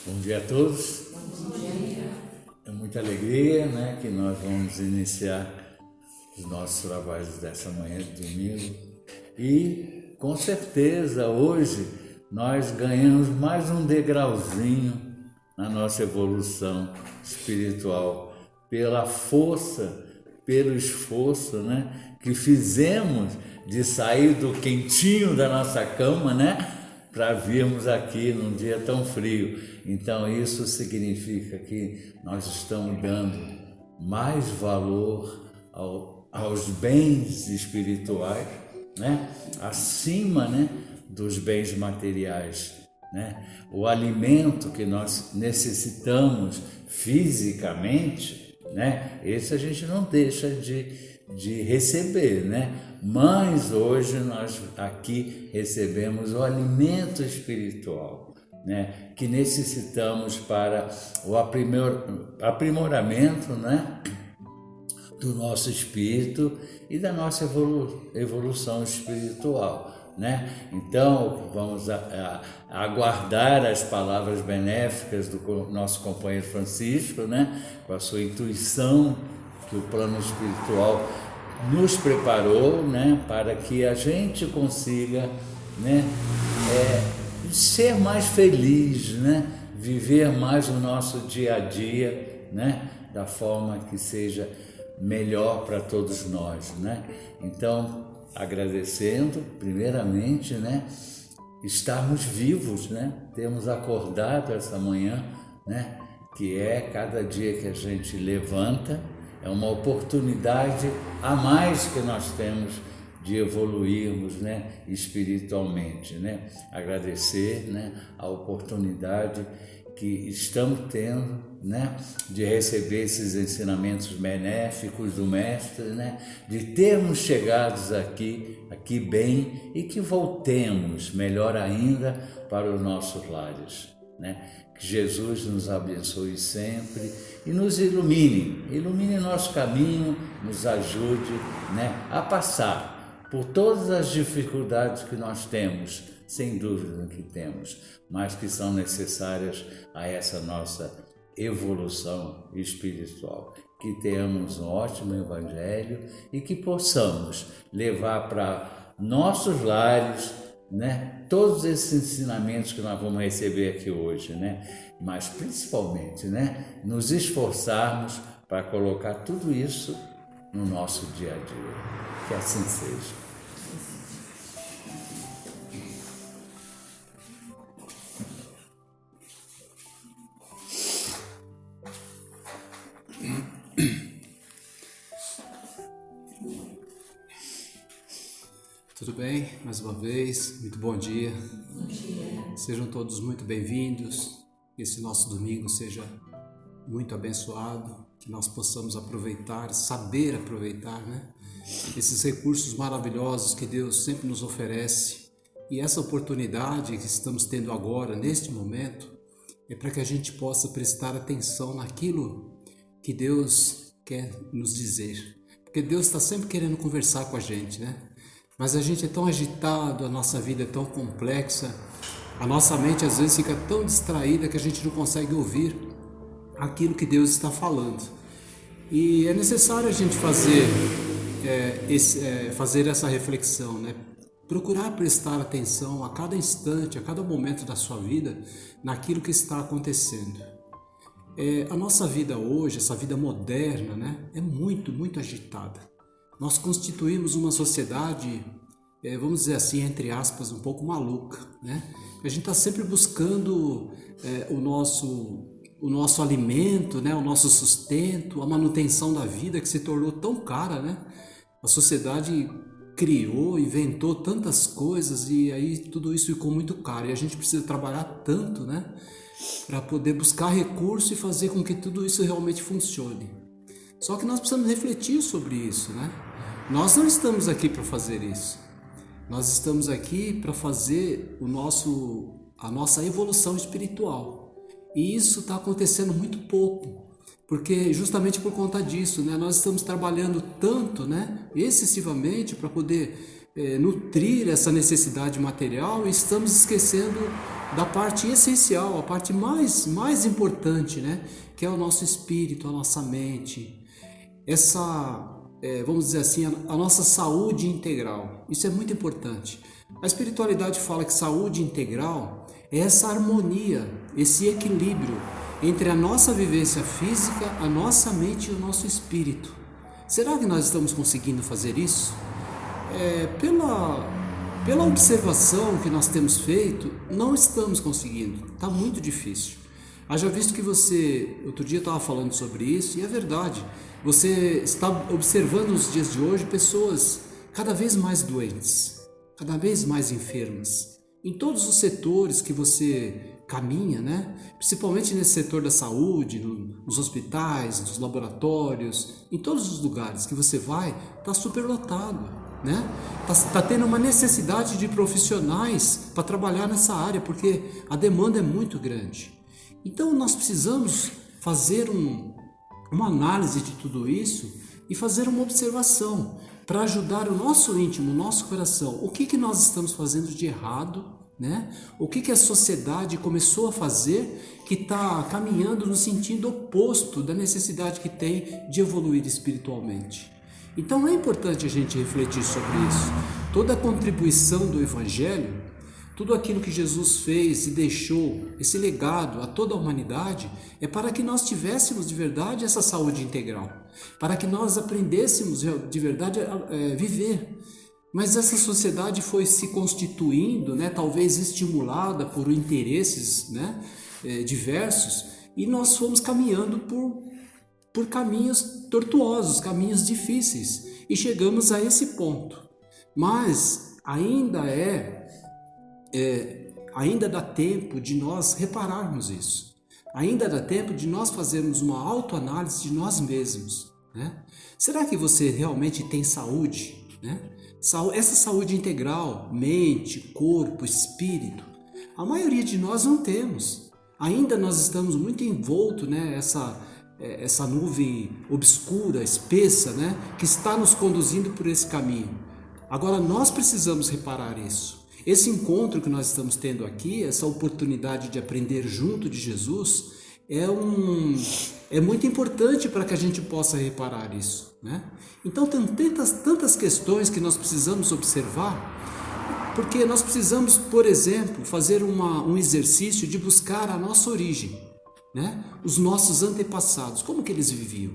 Bom dia a todos. Bom dia. É muita alegria, né, que nós vamos iniciar os nossos trabalhos dessa manhã de domingo. E, com certeza, hoje nós ganhamos mais um degrauzinho na nossa evolução espiritual, pela força, pelo esforço, né, que fizemos de sair do quentinho da nossa cama, né, para virmos aqui num dia tão frio. Então isso significa que nós estamos dando mais valor aos bens espirituais, né, acima, né, dos bens materiais, né? O alimento que nós necessitamos fisicamente, né, esse a gente não deixa de receber, né? Mas hoje nós aqui recebemos o alimento espiritual, né, que necessitamos para o aprimoramento, né, do nosso espírito e da nossa evolução espiritual, né? Então vamos aguardar as palavras benéficas do nosso companheiro Francisco, né, com a sua intuição que o plano espiritual nos preparou, né, para que a gente consiga, né, ser mais feliz, né, viver mais o nosso dia a dia, né, da forma que seja melhor para todos nós, né? Então, agradecendo primeiramente, né, estarmos vivos, né, termos acordado essa manhã, né, que é cada dia que a gente levanta, é uma oportunidade a mais que nós temos de evoluirmos, né, espiritualmente, né? Agradecer, né, a oportunidade que estamos tendo, né, de receber esses ensinamentos benéficos do Mestre, né, de termos chegados aqui bem e que voltemos melhor ainda para os nossos lares, né? Que Jesus nos abençoe sempre e nos ilumine nosso caminho, nos ajude, né, a passar por todas as dificuldades que nós temos, sem dúvida que temos, mas que são necessárias a essa nossa evolução espiritual. Que tenhamos um ótimo evangelho e que possamos levar para nossos lares, né, todos esses ensinamentos que nós vamos receber aqui hoje, né, mas principalmente, né, nos esforçarmos para colocar tudo isso no nosso dia a dia. Que assim seja. Tudo bem? Mais uma vez, muito bom dia. Bom dia. Sejam todos muito bem-vindos. Que esse nosso domingo seja muito abençoado, que nós possamos aproveitar, saber aproveitar, né, esses recursos maravilhosos que Deus sempre nos oferece. E essa oportunidade que estamos tendo agora, neste momento, é para que a gente possa prestar atenção naquilo que Deus quer nos dizer. Porque Deus está sempre querendo conversar com a gente, né? Mas a gente é tão agitado, a nossa vida é tão complexa, a nossa mente às vezes fica tão distraída que a gente não consegue ouvir aquilo que Deus está falando. E é necessário a gente fazer essa reflexão, né? Procurar prestar atenção a cada instante, a cada momento da sua vida, naquilo que está acontecendo. A nossa vida hoje, essa vida moderna, né, é muito, muito agitada. Nós constituímos uma sociedade, vamos dizer assim, entre aspas, um pouco maluca, né? A gente está sempre buscando o nosso alimento, né? O nosso sustento, a manutenção da vida que se tornou tão cara, né? A sociedade criou, inventou tantas coisas e aí tudo isso ficou muito caro e a gente precisa trabalhar tanto, né, para poder buscar recurso e fazer com que tudo isso realmente funcione. Só que nós precisamos refletir sobre isso, né? Nós não estamos aqui para fazer isso. Nós estamos aqui para fazer a nossa evolução espiritual. E isso está acontecendo muito pouco, porque justamente por conta disso, né, nós estamos trabalhando tanto, né, excessivamente para poder nutrir essa necessidade material e estamos esquecendo da parte essencial, a parte mais importante, né? Que é o nosso espírito, a nossa mente, vamos dizer assim, a nossa saúde integral. Isso é muito importante. A espiritualidade fala que saúde integral é essa harmonia, esse equilíbrio entre a nossa vivência física, a nossa mente e o nosso espírito. Será que nós estamos conseguindo fazer isso? Pela observação que nós temos feito, não estamos conseguindo, está muito difícil. Haja visto que você, outro dia estava falando sobre isso, e é verdade, você está observando nos dias de hoje pessoas cada vez mais doentes, cada vez mais enfermas, em todos os setores que você caminha, né? Principalmente nesse setor da saúde, nos hospitais, nos laboratórios, em todos os lugares que você vai, está superlotado, né? Tá tendo uma necessidade de profissionais para trabalhar nessa área, porque a demanda é muito grande. Então nós precisamos fazer uma análise de tudo isso e fazer uma observação para ajudar o nosso íntimo, o nosso coração. O que nós estamos fazendo de errado, né? O que a sociedade começou a fazer que está caminhando no sentido oposto da necessidade que tem de evoluir espiritualmente. Então é importante a gente refletir sobre isso. Toda a contribuição do Evangelho, tudo aquilo que Jesus fez e deixou, esse legado a toda a humanidade, é para que nós tivéssemos de verdade essa saúde integral, para que nós aprendêssemos de verdade a viver. Mas essa sociedade foi se constituindo, né, talvez estimulada por interesses, né, diversos, e nós fomos caminhando por caminhos tortuosos, caminhos difíceis, e chegamos a esse ponto. Mas ainda dá tempo de nós repararmos isso. Ainda dá tempo de nós fazermos uma autoanálise de nós mesmos, né? Será que você realmente tem saúde, né? Essa saúde integral, mente, corpo, espírito, a maioria de nós não temos. Ainda nós estamos muito envoltos, né? Essa nuvem obscura, espessa, né? Que está nos conduzindo por esse caminho. Agora nós precisamos reparar isso. Esse encontro que nós estamos tendo aqui, essa oportunidade de aprender junto de Jesus, é muito importante para que a gente possa reparar isso, né? Então tem tantas questões que nós precisamos observar, porque nós precisamos, por exemplo, fazer um exercício de buscar a nossa origem, né? Os nossos antepassados, como que eles viviam?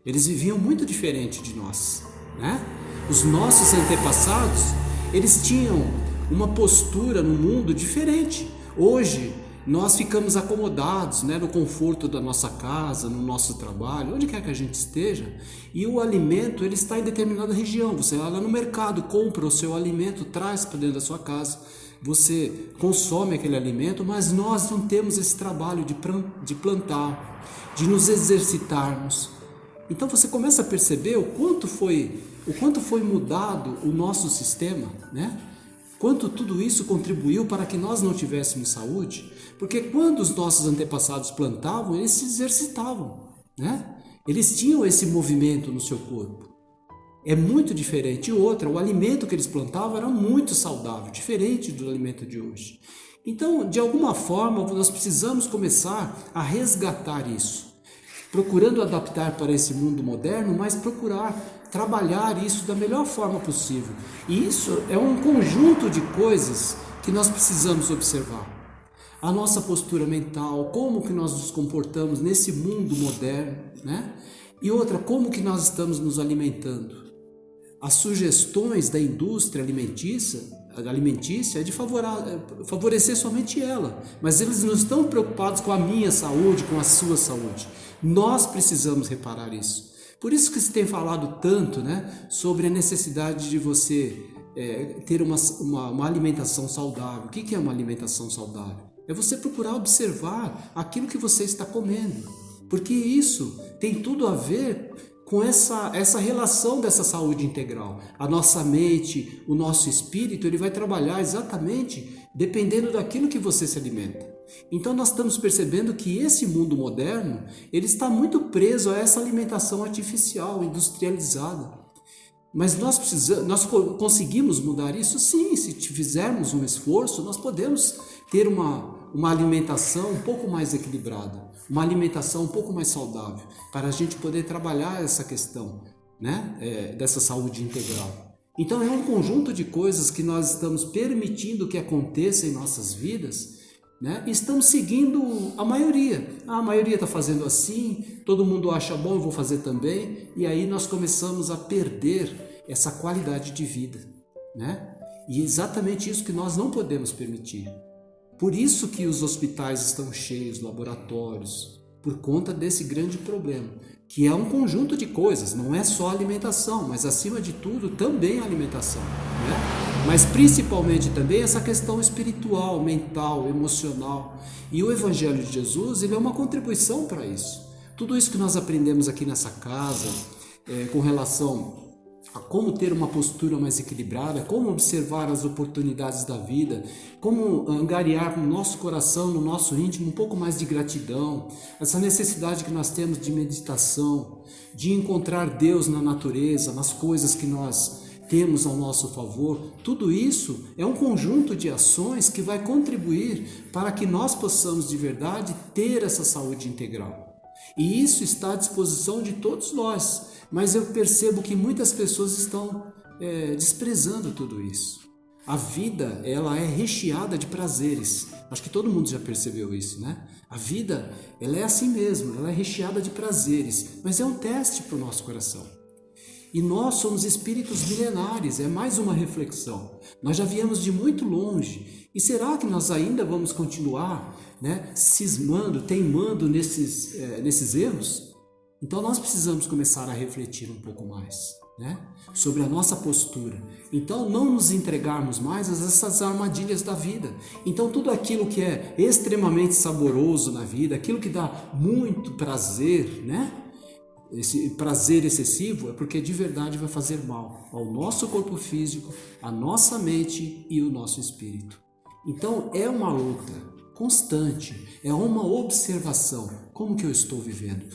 Eles viviam muito diferente de nós, né? Os nossos antepassados, eles tinham uma postura no mundo diferente. Hoje nós ficamos acomodados, né, no conforto da nossa casa, no nosso trabalho, onde quer que a gente esteja, e o alimento ele está em determinada região. Você vai lá no mercado, compra o seu alimento, traz para dentro da sua casa, você consome aquele alimento, mas nós não temos esse trabalho de plantar, de nos exercitarmos. Então você começa a perceber o quanto foi mudado o nosso sistema, né? Quanto tudo isso contribuiu para que nós não tivéssemos saúde, porque quando os nossos antepassados plantavam, eles se exercitavam, né? Eles tinham esse movimento no seu corpo. É muito diferente. E outra, o alimento que eles plantavam era muito saudável, diferente do alimento de hoje. Então, de alguma forma, nós precisamos começar a resgatar isso, procurando adaptar para esse mundo moderno, mas procurar trabalhar isso da melhor forma possível. E isso é um conjunto de coisas que nós precisamos observar. A nossa postura mental, como que nós nos comportamos nesse mundo moderno, né? E outra, como que nós estamos nos alimentando. As sugestões da indústria alimentícia é de favorecer somente ela, mas eles não estão preocupados com a minha saúde, com a sua saúde. Nós precisamos reparar isso. Por isso que se tem falado tanto, né, sobre a necessidade de você ter uma alimentação saudável. O que é uma alimentação saudável? É você procurar observar aquilo que você está comendo, porque isso tem tudo a ver com essa relação dessa saúde integral. A nossa mente, o nosso espírito, ele vai trabalhar exatamente dependendo daquilo que você se alimenta. Então nós estamos percebendo que esse mundo moderno, ele está muito preso a essa alimentação artificial, industrializada. Mas nós conseguimos mudar isso? Sim, se fizermos um esforço, nós podemos ter uma alimentação um pouco mais equilibrada, uma alimentação um pouco mais saudável, para a gente poder trabalhar essa questão, né, dessa saúde integral. Então é um conjunto de coisas que nós estamos permitindo que aconteça em nossas vidas, né? E estamos seguindo a maioria. A maioria está fazendo assim, todo mundo acha bom, eu vou fazer também, e aí nós começamos a perder essa qualidade de vida, né? E é exatamente isso que nós não podemos permitir. Por isso que os hospitais estão cheios, laboratórios, por conta desse grande problema, que é um conjunto de coisas, não é só alimentação, mas acima de tudo também a alimentação, né? Mas principalmente também essa questão espiritual, mental, emocional. E o Evangelho de Jesus, ele é uma contribuição para isso. Tudo isso que nós aprendemos aqui nessa casa, com relação a como ter uma postura mais equilibrada, como observar as oportunidades da vida, como angariar no nosso coração, no nosso íntimo, um pouco mais de gratidão, essa necessidade que nós temos de meditação, de encontrar Deus na natureza, nas coisas que nós temos ao nosso favor. Tudo isso é um conjunto de ações que vai contribuir para que nós possamos de verdade ter essa saúde integral. E isso está à disposição de todos nós, mas eu percebo que muitas pessoas estão desprezando tudo isso. A vida, ela é recheada de prazeres. Acho que todo mundo já percebeu isso, né? A vida, ela é assim mesmo, ela é recheada de prazeres, mas é um teste para o nosso coração. E nós somos espíritos milenares, é mais uma reflexão. Nós já viemos de muito longe. E será que nós ainda vamos continuar, né, cismando, teimando nesses erros? Então nós precisamos começar a refletir um pouco mais, né, sobre a nossa postura. Então não nos entregarmos mais a essas armadilhas da vida. Então tudo aquilo que é extremamente saboroso na vida, aquilo que dá muito prazer, né? Esse prazer excessivo é porque de verdade vai fazer mal ao nosso corpo físico, à nossa mente e ao nosso espírito. Então é uma luta constante, é uma observação. Como que eu estou vivendo?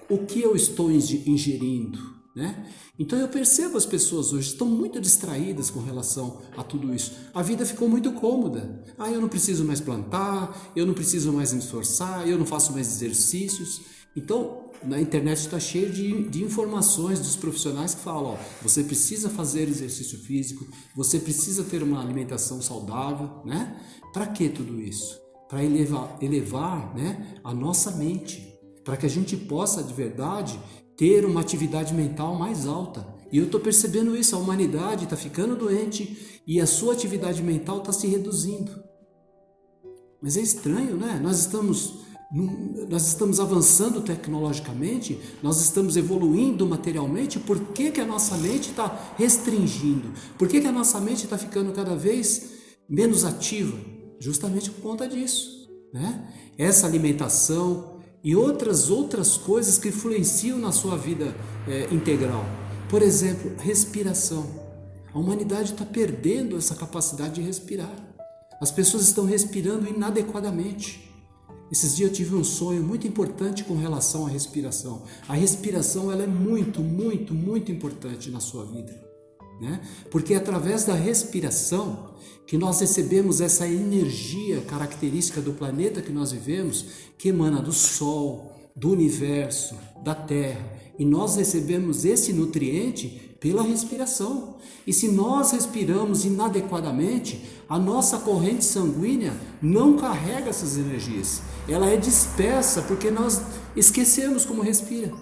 O que eu estou ingerindo, né? Então eu percebo as pessoas hoje estão muito distraídas com relação a tudo isso. A vida ficou muito cômoda. Eu não preciso mais plantar, eu não preciso mais me esforçar, eu não faço mais exercícios. Então na internet está cheio de informações dos profissionais que falam, você precisa fazer exercício físico, você precisa ter uma alimentação saudável, né? Para que tudo isso? Para elevar, né, a nossa mente, para que a gente possa de verdade ter uma atividade mental mais alta. E eu estou percebendo isso, a humanidade está ficando doente e a sua atividade mental está se reduzindo. Mas é estranho, né? Nós estamos avançando tecnologicamente, nós estamos evoluindo materialmente. Por que a nossa mente está restringindo? Por que a nossa mente está ficando cada vez menos ativa? Justamente por conta disso, né? Essa alimentação e outras coisas que influenciam na sua vida integral. Por exemplo, respiração. A humanidade está perdendo essa capacidade de respirar. As pessoas estão respirando inadequadamente. Esses dias eu tive um sonho muito importante com relação à respiração. A respiração, ela é muito, muito, muito importante na sua vida, né? Porque é através da respiração que nós recebemos essa energia característica do planeta que nós vivemos, que emana do Sol, do universo, da Terra. E nós recebemos esse nutriente pela respiração. E se nós respiramos inadequadamente, a nossa corrente sanguínea não carrega essas energias. Ela é dispersa porque nós esquecemos como respira.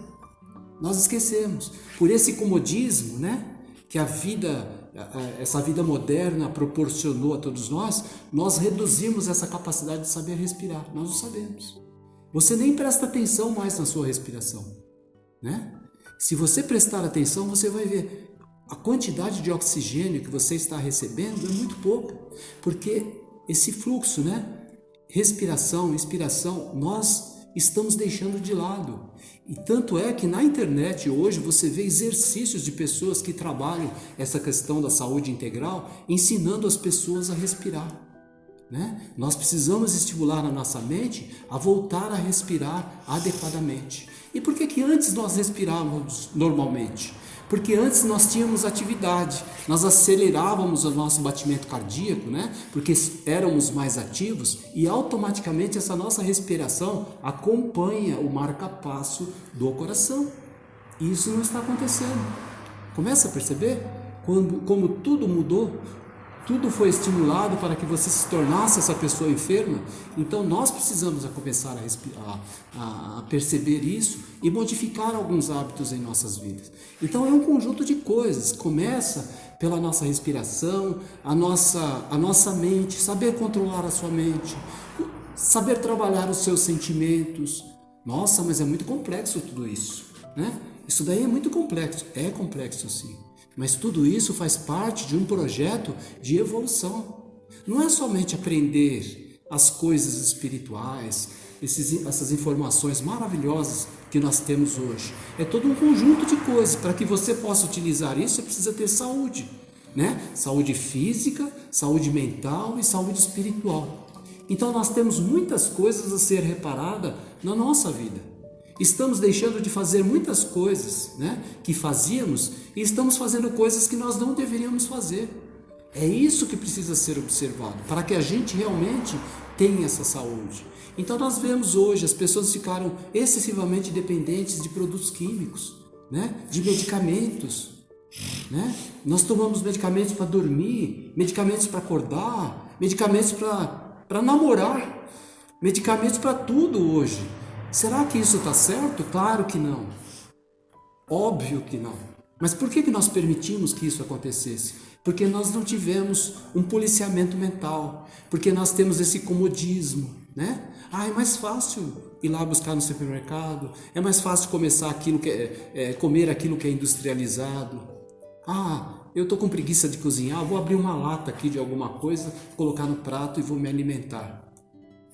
Nós esquecemos. Por esse comodismo, né, que essa vida moderna proporcionou a todos nós, nós reduzimos essa capacidade de saber respirar. Nós não sabemos. Você nem presta atenção mais na sua respiração, né? Se você prestar atenção, você vai ver a quantidade de oxigênio que você está recebendo é muito pouco, porque esse fluxo, né? Respiração, inspiração, nós estamos deixando de lado. E tanto é que na internet hoje você vê exercícios de pessoas que trabalham essa questão da saúde integral, ensinando as pessoas a respirar, né? Nós precisamos estimular a nossa mente a voltar a respirar adequadamente. E por que antes nós respirávamos normalmente? Porque antes nós tínhamos atividade, nós acelerávamos o nosso batimento cardíaco, né? Porque éramos mais ativos e automaticamente essa nossa respiração acompanha o marca-passo do coração. E isso não está acontecendo. Começa a perceber como tudo mudou? Tudo foi estimulado para que você se tornasse essa pessoa enferma. Então nós precisamos começar a perceber isso e modificar alguns hábitos em nossas vidas. Então é um conjunto de coisas. Começa pela nossa respiração, a nossa mente, saber controlar a sua mente, saber trabalhar os seus sentimentos. Nossa, mas é muito complexo tudo isso, né? Isso daí é muito complexo. É complexo sim. Mas tudo isso faz parte de um projeto de evolução. Não é somente aprender as coisas espirituais, essas informações maravilhosas que nós temos hoje. É todo um conjunto de coisas. Para que você possa utilizar isso, você precisa ter saúde, né? Saúde física, saúde mental e saúde espiritual. Então nós temos muitas coisas a ser reparadas na nossa vida. Estamos deixando de fazer muitas coisas, né, que fazíamos e estamos fazendo coisas que nós não deveríamos fazer. É isso que precisa ser observado, para que a gente realmente tenha essa saúde. Então nós vemos hoje, as pessoas ficaram excessivamente dependentes de produtos químicos, né, de medicamentos. Né? Nós tomamos medicamentos para dormir, medicamentos para acordar, medicamentos para namorar, medicamentos para tudo hoje. Será que isso está certo? Claro que não. Óbvio que não. Mas por que nós permitimos que isso acontecesse? Porque nós não tivemos um policiamento mental. Porque nós temos esse comodismo, né? É mais fácil ir lá buscar no supermercado. É mais fácil começar comer aquilo que é industrializado. Eu estou com preguiça de cozinhar, vou abrir uma lata aqui de alguma coisa, colocar no prato e vou me alimentar.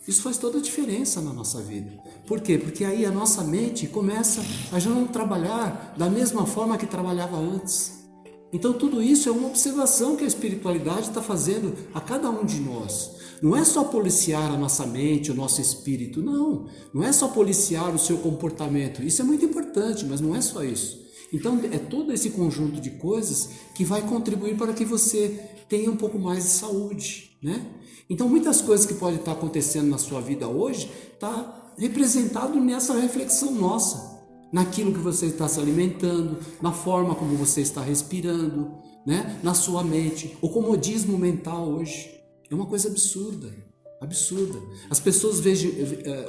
Isso faz toda a diferença na nossa vida. Por quê? Porque aí a nossa mente começa a já não trabalhar da mesma forma que trabalhava antes. Então tudo isso é uma observação que a espiritualidade está fazendo a cada um de nós. Não é só policiar a nossa mente, o nosso espírito, não. Não é só policiar o seu comportamento. Isso é muito importante, mas não é só isso. Então é todo esse conjunto de coisas que vai contribuir para que você tenha um pouco mais de saúde, né? Então muitas coisas que podem estar acontecendo na sua vida hoje está representado nessa reflexão nossa, naquilo que você está se alimentando, na forma como você está respirando, né? Na sua mente. O comodismo mental hoje é uma coisa absurda. As pessoas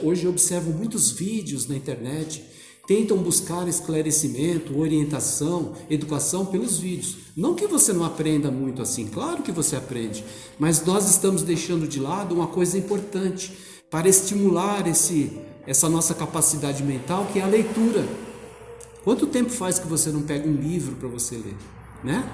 hoje observam muitos vídeos na internet, tentam buscar esclarecimento, orientação, educação pelos vídeos. Não que você não aprenda muito assim, claro que você aprende, mas nós estamos deixando de lado uma coisa importante para estimular essa nossa capacidade mental, que é a leitura. Quanto tempo faz que você não pega um livro para você ler, né?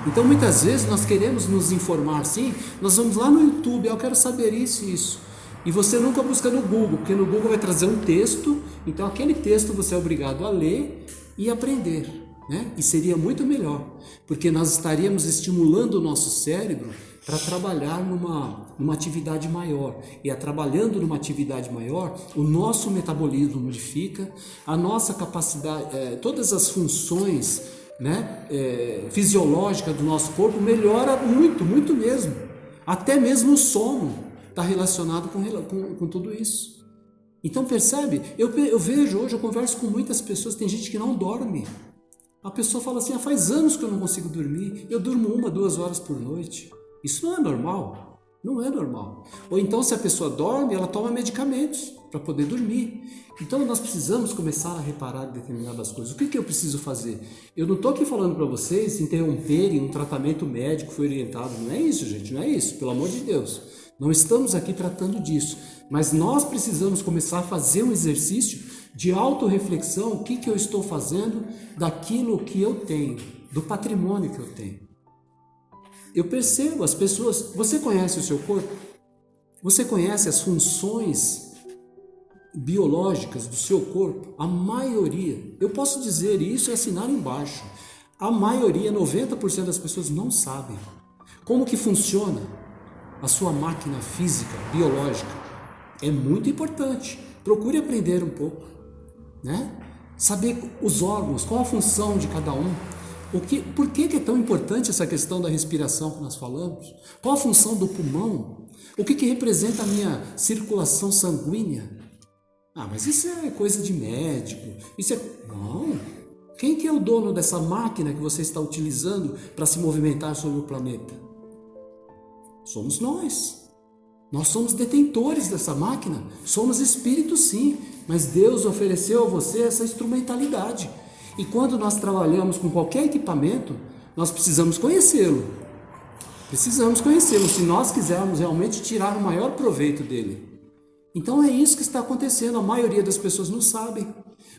Então muitas vezes nós queremos nos informar assim, nós vamos lá no YouTube, eu quero saber isso e isso. E você nunca busca no Google, porque no Google vai trazer um texto, então aquele texto você é obrigado a ler e aprender, né? E seria muito melhor, porque nós estaríamos estimulando o nosso cérebro para trabalhar numa atividade maior. E trabalhando numa atividade maior, o nosso metabolismo modifica, a nossa capacidade, todas as funções, né, fisiológicas do nosso corpo melhora muito, muito mesmo. Até mesmo o sono está relacionado com tudo isso. Então percebe, eu vejo hoje, eu converso com muitas pessoas, tem gente que não dorme. A pessoa fala assim, faz anos que eu não consigo dormir, eu durmo 1-2 horas por noite. Isso não é normal, não é normal. Ou então se a pessoa dorme, ela toma medicamentos para poder dormir. Então nós precisamos começar a reparar determinadas coisas. O que eu preciso fazer? Eu não estou aqui falando para vocês interromperem um tratamento médico que foi orientado, não é isso, gente, não é isso, pelo amor de Deus. Não estamos aqui tratando disso, mas nós precisamos começar a fazer um exercício de autorreflexão, o que eu estou fazendo daquilo que eu tenho, do patrimônio que eu tenho. Eu percebo as pessoas, você conhece o seu corpo? Você conhece as funções biológicas do seu corpo? A maioria, eu posso dizer isso e assinar embaixo, a maioria, 90% das pessoas não sabem como que funciona a sua máquina física, biológica. É muito importante. Procure aprender um pouco, né? Saber os órgãos, qual a função de cada um. Por que é tão importante essa questão da respiração que nós falamos? Qual a função do pulmão? O que representa a minha circulação sanguínea? Ah, mas isso é coisa de médico. Não. Quem que é o dono dessa máquina que você está utilizando para se movimentar sobre o planeta? Somos nós. Nós somos detentores dessa máquina. Somos espíritos, sim, mas Deus ofereceu a você essa instrumentalidade. E quando nós trabalhamos com qualquer equipamento, nós precisamos conhecê-lo. Precisamos conhecê-lo se nós quisermos realmente tirar o maior proveito dele. Então é isso que está acontecendo, a maioria das pessoas não sabem.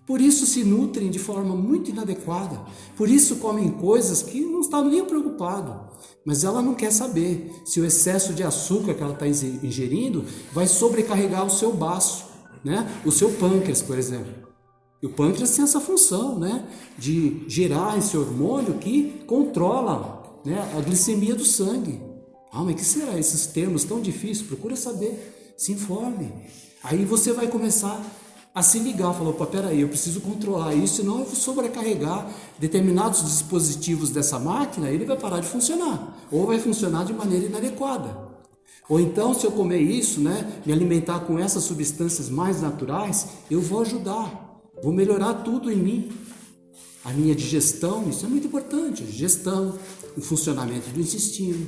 Por isso se nutrem de forma muito inadequada. Por isso comem coisas que não estão nem preocupados. Mas ela não quer saber se o excesso de açúcar que ela está ingerindo vai sobrecarregar o seu baço, né? O seu pâncreas, por exemplo. E o pâncreas tem essa função, né? De gerar esse hormônio que controla, né, a glicemia do sangue. Mas o que será esses termos tão difíceis? Procura saber, se informe. Aí você vai começar a se ligar, falou, peraí, eu preciso controlar isso, senão eu vou sobrecarregar determinados dispositivos dessa máquina, ele vai parar de funcionar, ou vai funcionar de maneira inadequada. Ou então, se eu comer isso, né, me alimentar com essas substâncias mais naturais, eu vou ajudar, vou melhorar tudo em mim. A minha digestão, isso é muito importante, a digestão, o funcionamento do intestino,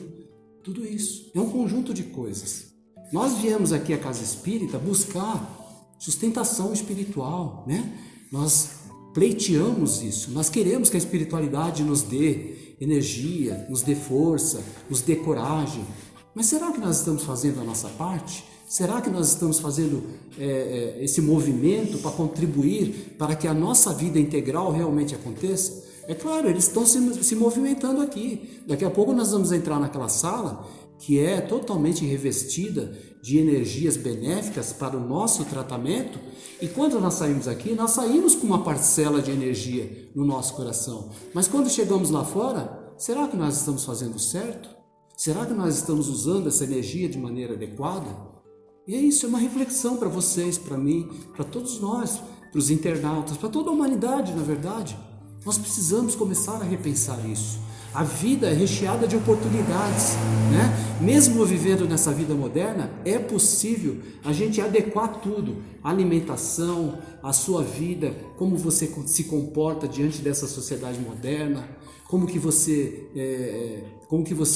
tudo isso. É um conjunto de coisas. Nós viemos aqui à Casa Espírita buscar sustentação espiritual, né? Nós pleiteamos isso, nós queremos que a espiritualidade nos dê energia, nos dê força, nos dê coragem. Mas será que nós estamos fazendo a nossa parte? Será que nós estamos fazendo esse movimento para contribuir para que a nossa vida integral realmente aconteça? É claro, eles estão se movimentando aqui. Daqui a pouco nós vamos entrar naquela sala que é totalmente revestida de energias benéficas para o nosso tratamento, e quando nós saímos aqui, nós saímos com uma parcela de energia no nosso coração. Mas quando chegamos lá fora, será que nós estamos fazendo certo? Será que nós estamos usando essa energia de maneira adequada? E é isso, é uma reflexão para vocês, para mim, para todos nós, para os internautas, para toda a humanidade, na verdade. Nós precisamos começar a repensar isso. A vida é recheada de oportunidades, né? Mesmo vivendo nessa vida moderna, é possível a gente adequar tudo, a alimentação, a sua vida, como você se comporta diante dessa sociedade moderna, como que você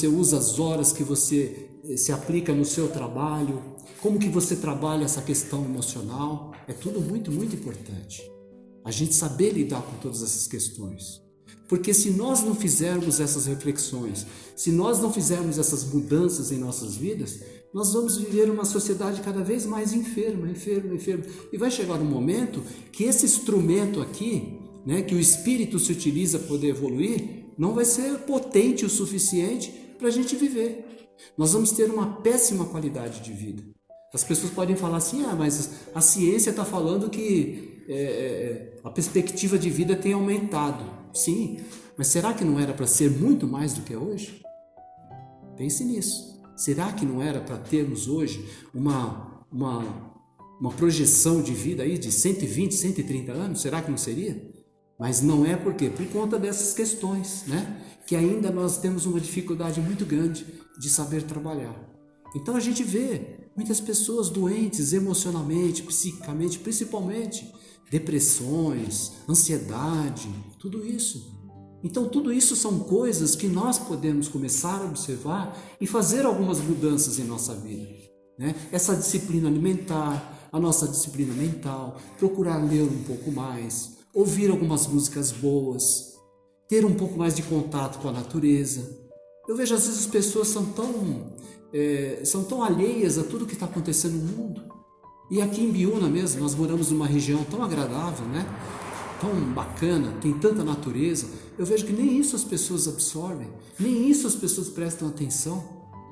usa as horas que você se aplica no seu trabalho, como que você trabalha essa questão emocional. É tudo muito, muito importante. A gente saber lidar com todas essas questões. Porque se nós não fizermos essas reflexões, se nós não fizermos essas mudanças em nossas vidas, nós vamos viver uma sociedade cada vez mais enferma. E vai chegar um momento que esse instrumento aqui, né, que o espírito se utiliza para poder evoluir, não vai ser potente o suficiente para a gente viver. Nós vamos ter uma péssima qualidade de vida. As pessoas podem falar assim, mas a ciência está falando que a perspectiva de vida tem aumentado. Sim, mas será que não era para ser muito mais do que é hoje? Pense nisso. Será que não era para termos hoje uma projeção de vida aí de 120, 130 anos? Será que não seria? Mas não é por quê? Por conta dessas questões, né? Que ainda nós temos uma dificuldade muito grande de saber trabalhar. Então a gente vê muitas pessoas doentes emocionalmente, psiquicamente, principalmente depressões, ansiedade, tudo isso. Então tudo isso são coisas que nós podemos começar a observar e fazer algumas mudanças em nossa vida, né? Essa disciplina alimentar, a nossa disciplina mental, procurar ler um pouco mais, ouvir algumas músicas boas, ter um pouco mais de contato com a natureza. Eu vejo às vezes as pessoas são tão alheias a tudo que está acontecendo no mundo. E aqui em Biúna mesmo, nós moramos numa região tão agradável, né? Tão bacana, tem tanta natureza. Eu vejo que nem isso as pessoas absorvem, nem isso as pessoas prestam atenção.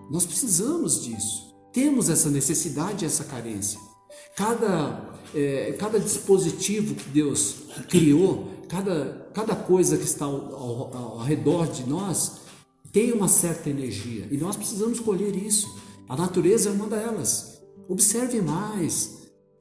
Nós precisamos disso. Temos essa necessidade, essa carência. Cada dispositivo que Deus criou, cada coisa que está ao redor de nós, tem uma certa energia. E nós precisamos colher isso. A natureza é uma delas. Observe mais,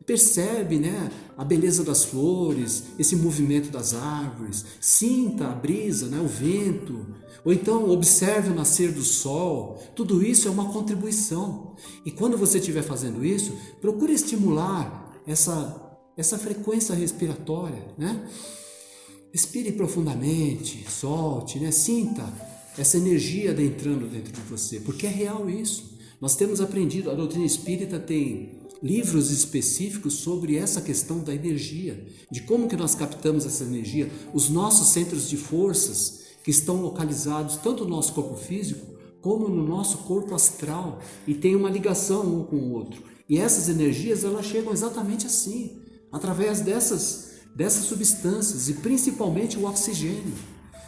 percebe, né, a beleza das flores, esse movimento das árvores, sinta a brisa, né, o vento, ou então observe o nascer do sol. Tudo isso é uma contribuição. E quando você estiver fazendo isso, procure estimular essa frequência respiratória, né? Respire profundamente, solte, né? Sinta essa energia adentrando dentro de você, porque é real isso. Nós temos aprendido, a doutrina espírita tem livros específicos sobre essa questão da energia, de como que nós captamos essa energia, os nossos centros de forças que estão localizados tanto no nosso corpo físico como no nosso corpo astral, e tem uma ligação um com o outro. E essas energias, elas chegam exatamente assim, através dessas substâncias, e principalmente o oxigênio,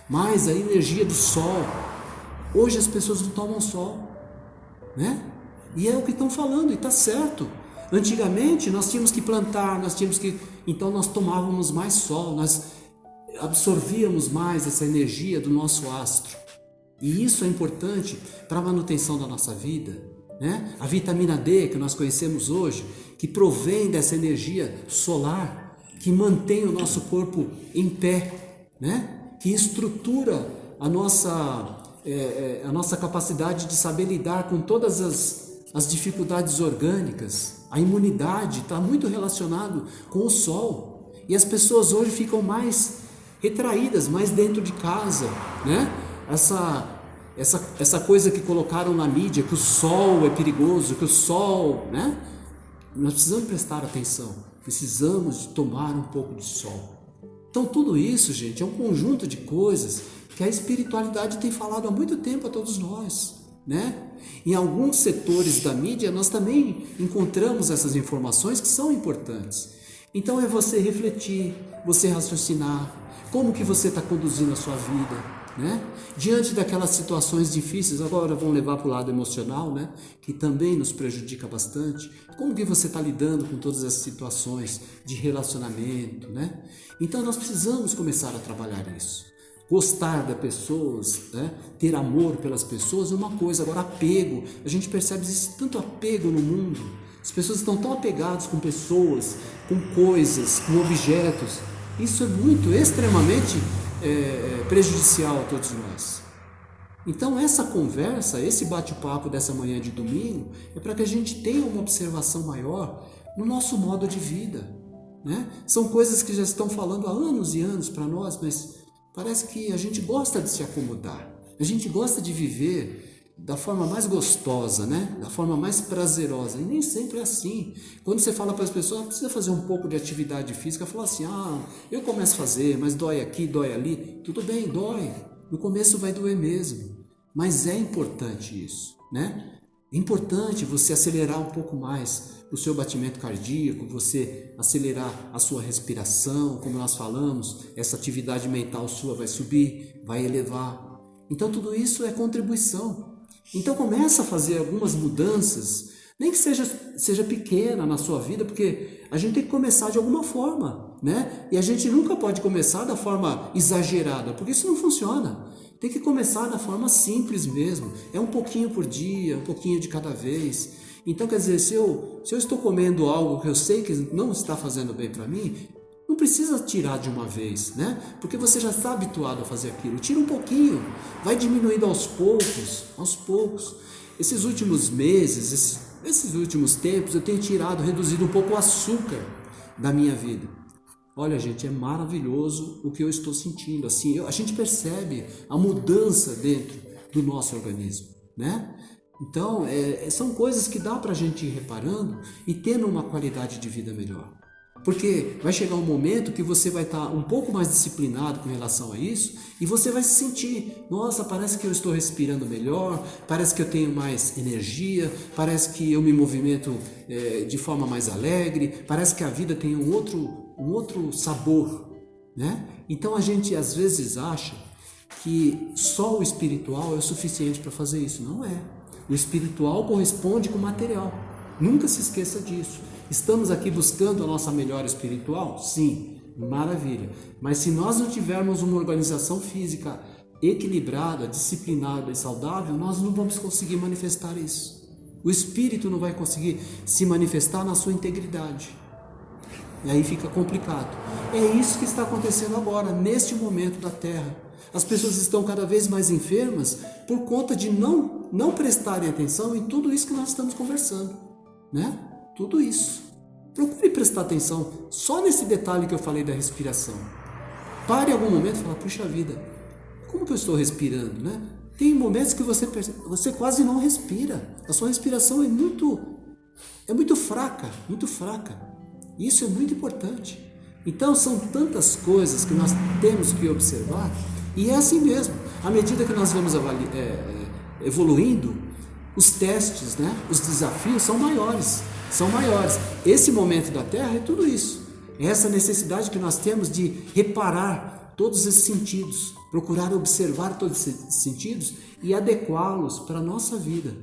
mais a energia do sol. Hoje as pessoas não tomam sol, né? E é o que estão falando, e está certo. Antigamente nós tínhamos que plantar, então nós tomávamos mais sol, nós absorvíamos mais essa energia do nosso astro. E isso é importante para a manutenção da nossa vida, né? A vitamina D que nós conhecemos hoje, que provém dessa energia solar, que mantém o nosso corpo em pé, né? Que estrutura a nossa capacidade de saber lidar com todas as dificuldades orgânicas. A imunidade está muito relacionado com o sol. E as pessoas hoje ficam mais retraídas, mais dentro de casa, né? Essa coisa que colocaram na mídia, que o sol é perigoso, que o sol, né? Nós precisamos prestar atenção, precisamos tomar um pouco de sol. Então tudo isso, gente, é um conjunto de coisas que a espiritualidade tem falado há muito tempo a todos nós, né? Em alguns setores da mídia nós também encontramos essas informações que são importantes. Então é você refletir, você raciocinar, como que você está conduzindo a sua vida, né? Diante daquelas situações difíceis, agora vão levar para o lado emocional, né? Que também nos prejudica bastante. Como que você está lidando com todas essas situações de relacionamento, né? Então nós precisamos começar a trabalhar isso. Gostar das pessoas, né? Ter amor pelas pessoas é uma coisa. Agora apego, a gente percebe existe tanto apego no mundo. As pessoas estão tão apegadas com pessoas, com coisas, com objetos. Isso é muito, extremamente prejudicial a todos nós. Então essa conversa, esse bate-papo dessa manhã de domingo é para que a gente tenha uma observação maior no nosso modo de vida, né? São coisas que já estão falando há anos e anos para nós, mas parece que a gente gosta de se acomodar, a gente gosta de viver da forma mais gostosa, né? Da forma mais prazerosa, e nem sempre é assim. Quando você fala para as pessoas, precisa fazer um pouco de atividade física, fala assim, eu começo a fazer, mas dói aqui, dói ali. Tudo bem, dói, no começo vai doer mesmo, mas é importante isso, né? É importante você acelerar um pouco mais o seu batimento cardíaco, você acelerar a sua respiração, como nós falamos, essa atividade mental sua vai subir, vai elevar. Então tudo isso é contribuição. Então começa a fazer algumas mudanças, nem que seja pequena na sua vida, porque a gente tem que começar de alguma forma, né? E a gente nunca pode começar da forma exagerada, porque isso não funciona. Tem que começar da forma simples mesmo, é um pouquinho por dia, um pouquinho de cada vez. Então quer dizer, se eu estou comendo algo que eu sei que não está fazendo bem para mim, não precisa tirar de uma vez, né? Porque você já está habituado a fazer aquilo. Tira um pouquinho, vai diminuindo aos poucos. Esses últimos meses, esses últimos tempos, eu tenho reduzido um pouco o açúcar da minha vida. Olha, gente, é maravilhoso o que eu estou sentindo. Assim, a gente percebe a mudança dentro do nosso organismo, né? Então, são coisas que dá para a gente ir reparando e tendo uma qualidade de vida melhor. Porque vai chegar um momento que você vai estar um pouco mais disciplinado com relação a isso e você vai se sentir, nossa, parece que eu estou respirando melhor, parece que eu tenho mais energia, parece que eu me movimento de forma mais alegre, parece que a vida tem um outro sabor, né? Então a gente às vezes acha que só o espiritual é o suficiente para fazer isso. Não é. O espiritual corresponde com o material. Nunca se esqueça disso. Estamos aqui buscando a nossa melhora espiritual? Sim, maravilha. Mas se nós não tivermos uma organização física equilibrada, disciplinada e saudável, nós não vamos conseguir manifestar isso. O espírito não vai conseguir se manifestar na sua integridade. E aí fica complicado. É isso que está acontecendo agora, neste momento da Terra. As pessoas estão cada vez mais enfermas por conta de não prestarem atenção em tudo isso que nós estamos conversando, né? Tudo isso. Procure prestar atenção só nesse detalhe que eu falei da respiração. Pare em algum momento e fala, puxa vida, como que eu estou respirando, né? Tem momentos que você quase não respira. A sua respiração é muito fraca, muito fraca. Isso é muito importante. Então são tantas coisas que nós temos que observar, e é assim mesmo. À medida que nós vamos evoluindo, os testes, né, os desafios são maiores. Esse momento da Terra é tudo isso. É essa necessidade que nós temos de reparar todos esses sentidos, procurar observar todos esses sentidos e adequá-los para a nossa vida,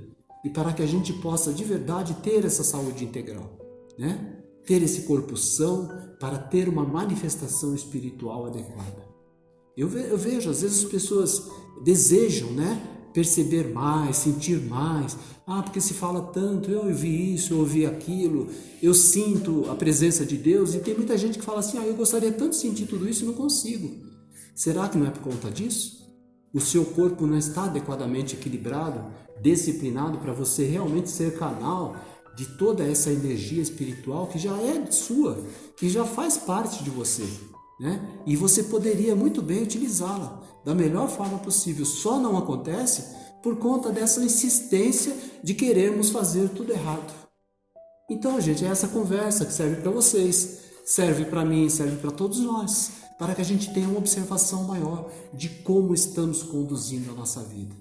e para que a gente possa de verdade ter essa saúde integral, né? Ter esse corpo são para ter uma manifestação espiritual adequada. Eu vejo, às vezes as pessoas desejam, né, perceber mais, sentir mais. Porque se fala tanto, eu ouvi isso, eu ouvi aquilo, eu sinto a presença de Deus, e tem muita gente que fala assim, eu gostaria tanto de sentir tudo isso e não consigo. Será que não é por conta disso? O seu corpo não está adequadamente equilibrado, disciplinado para você realmente ser canal de toda essa energia espiritual que já é sua, que já faz parte de você, né? E você poderia muito bem utilizá-la da melhor forma possível. Só não acontece por conta dessa insistência de querermos fazer tudo errado. Então, gente, é essa conversa que serve para vocês, serve para mim, serve para todos nós, para que a gente tenha uma observação maior de como estamos conduzindo a nossa vida.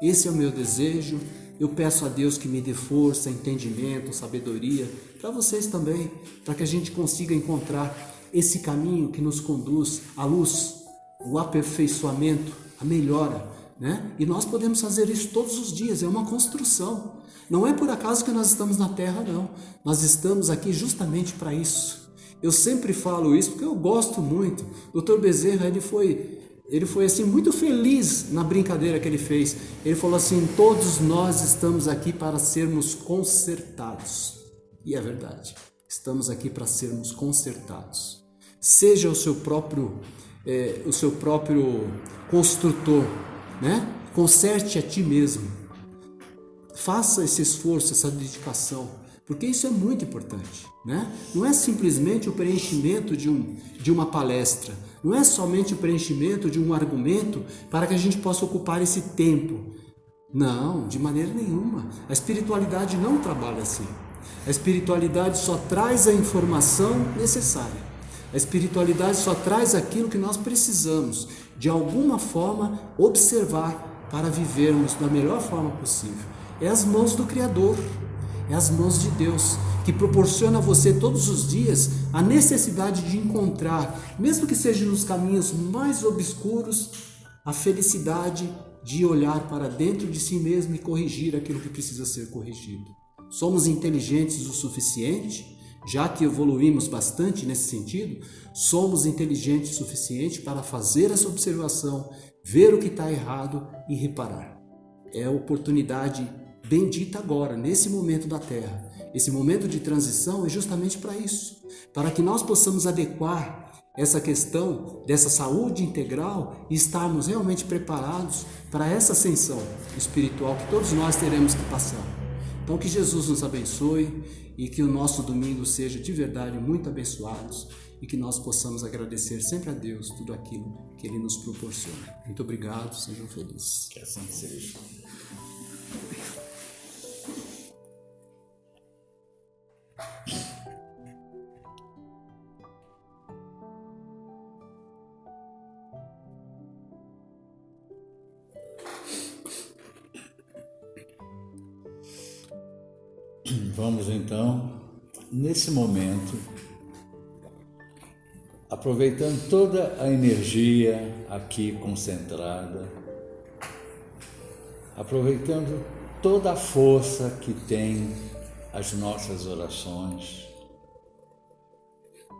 Esse é o meu desejo. Eu peço a Deus que me dê força, entendimento, sabedoria, para vocês também, para que a gente consiga encontrar esse caminho que nos conduz à luz, o aperfeiçoamento, a melhora, né? E nós podemos fazer isso todos os dias, é uma construção. Não é por acaso que nós estamos na Terra, não. Nós estamos aqui justamente para isso. Eu sempre falo isso porque eu gosto muito. O Dr. Bezerra, ele foi assim muito feliz na brincadeira que ele fez. Ele falou assim, todos nós estamos aqui para sermos consertados. E é verdade, estamos aqui para sermos consertados. Seja o seu próprio construtor, né? Conserte a ti mesmo. Faça esse esforço, essa dedicação, porque isso é muito importante, né? Não é simplesmente o preenchimento de uma palestra, não é somente o preenchimento de um argumento para que a gente possa ocupar esse tempo. Não, de maneira nenhuma. A espiritualidade não trabalha assim. A espiritualidade só traz a informação necessária. A espiritualidade só traz aquilo que nós precisamos, de alguma forma, observar para vivermos da melhor forma possível. É as mãos do Criador, é as mãos de Deus, que proporciona a você todos os dias a necessidade de encontrar, mesmo que seja nos caminhos mais obscuros, a felicidade de olhar para dentro de si mesmo e corrigir aquilo que precisa ser corrigido. Somos inteligentes o suficiente, já que evoluímos bastante nesse sentido, somos inteligentes o suficiente para fazer essa observação, ver o que está errado e reparar. É a oportunidade bendita agora, nesse momento da Terra. Esse momento de transição é justamente para isso, para que nós possamos adequar essa questão dessa saúde integral e estarmos realmente preparados para essa ascensão espiritual que todos nós teremos que passar. Então que Jesus nos abençoe e que o nosso domingo seja de verdade muito abençoados e que nós possamos agradecer sempre a Deus tudo aquilo que Ele nos proporciona. Muito obrigado, sejam felizes. Que assim seja. Vamos então, nesse momento, aproveitando toda a energia aqui concentrada, aproveitando toda a força que tem as nossas orações,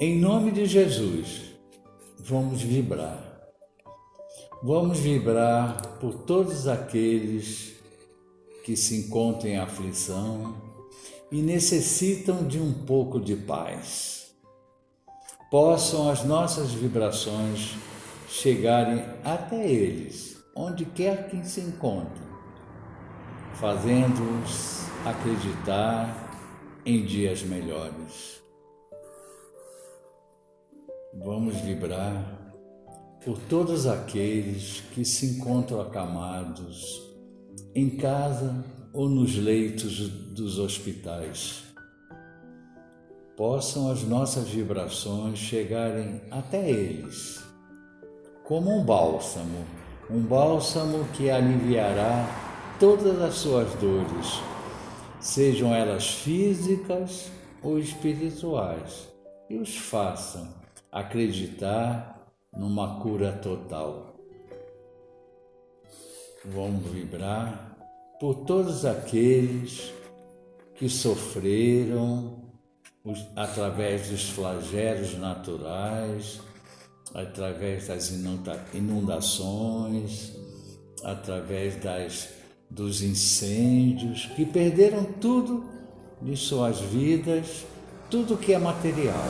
em nome de Jesus, vamos vibrar. Vamos vibrar por todos aqueles que se encontram em aflição e necessitam de um pouco de paz. possam as nossas vibrações chegarem até eles, onde quer que se encontrem, fazendo-os acreditar em dias melhores. Vamos vibrar por todos aqueles que se encontram acamados em casa ou nos leitos dos hospitais. Possam as nossas vibrações chegarem até eles, como um bálsamo que aliviará todas as suas dores, sejam elas físicas ou espirituais, e os façam acreditar numa cura total. Vamos vibrar por todos aqueles que sofreram através dos flagelos naturais, através das inundações, através dos incêndios, que perderam tudo de suas vidas, tudo que é material.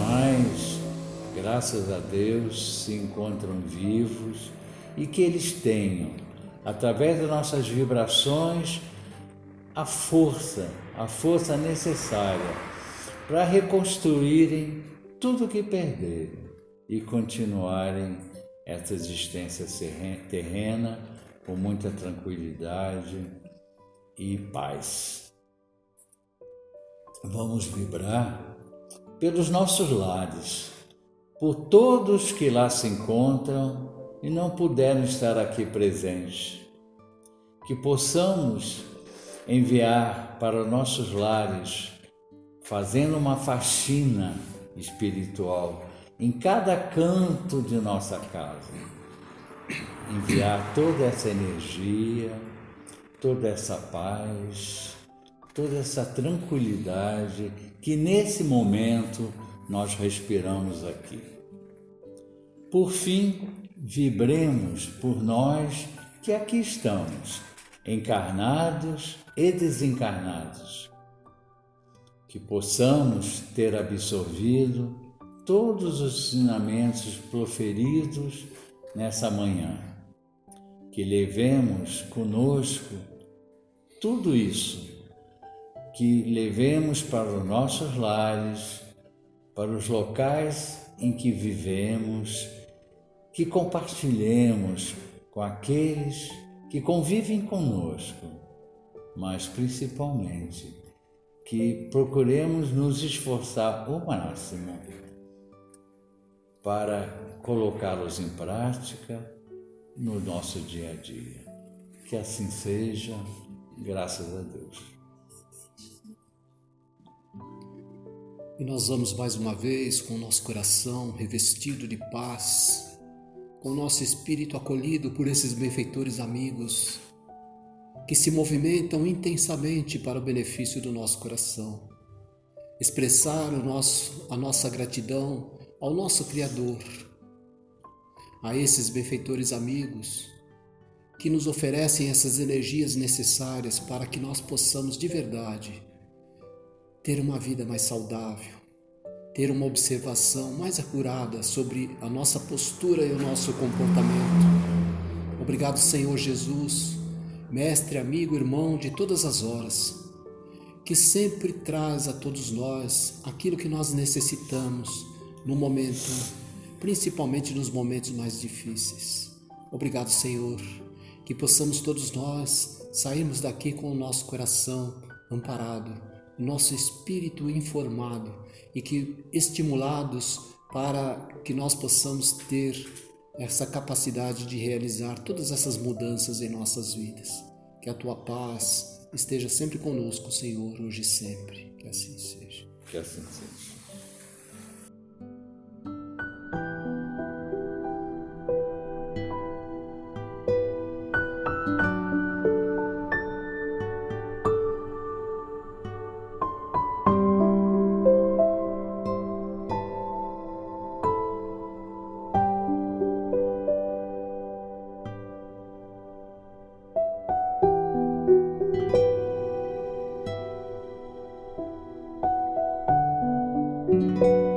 Mas, graças a Deus, se encontram vivos e que eles tenham, através das nossas vibrações, a força necessária para reconstruírem tudo que perderam e continuarem essa existência terrena com muita tranquilidade e paz. Vamos vibrar pelos nossos lares, por todos que lá se encontram e não puderam estar aqui presentes, que possamos enviar para nossos lares, fazendo uma faxina espiritual em cada canto de nossa casa, enviar toda essa energia, toda essa paz, toda essa tranquilidade que nesse momento nós respiramos aqui. Por fim, vibremos por nós que aqui estamos, encarnados e desencarnados, que possamos ter absorvido todos os ensinamentos proferidos nessa manhã, que levemos conosco tudo isso, que levemos para os nossos lares, para os locais em que vivemos, que compartilhemos com aqueles que convivem conosco, mas principalmente que procuremos nos esforçar ao máximo para colocá-los em prática no nosso dia a dia. Que assim seja, graças a Deus. E nós vamos mais uma vez com o nosso coração revestido de paz, com o nosso espírito acolhido por esses benfeitores amigos que se movimentam intensamente para o benefício do nosso coração. Expressar a nossa gratidão ao nosso Criador, a esses benfeitores amigos que nos oferecem essas energias necessárias para que nós possamos de verdade ter uma vida mais saudável, ter uma observação mais acurada sobre a nossa postura e o nosso comportamento. Obrigado, Senhor Jesus, Mestre, amigo, irmão de todas as horas, que sempre traz a todos nós aquilo que nós necessitamos no momento, principalmente nos momentos mais difíceis. Obrigado, Senhor, que possamos todos nós sairmos daqui com o nosso coração amparado, o nosso espírito informado e que estimulados para que nós possamos ter essa capacidade de realizar todas essas mudanças em nossas vidas. Que a Tua paz esteja sempre conosco, Senhor, hoje e sempre. Que assim seja. Que assim seja. Amém.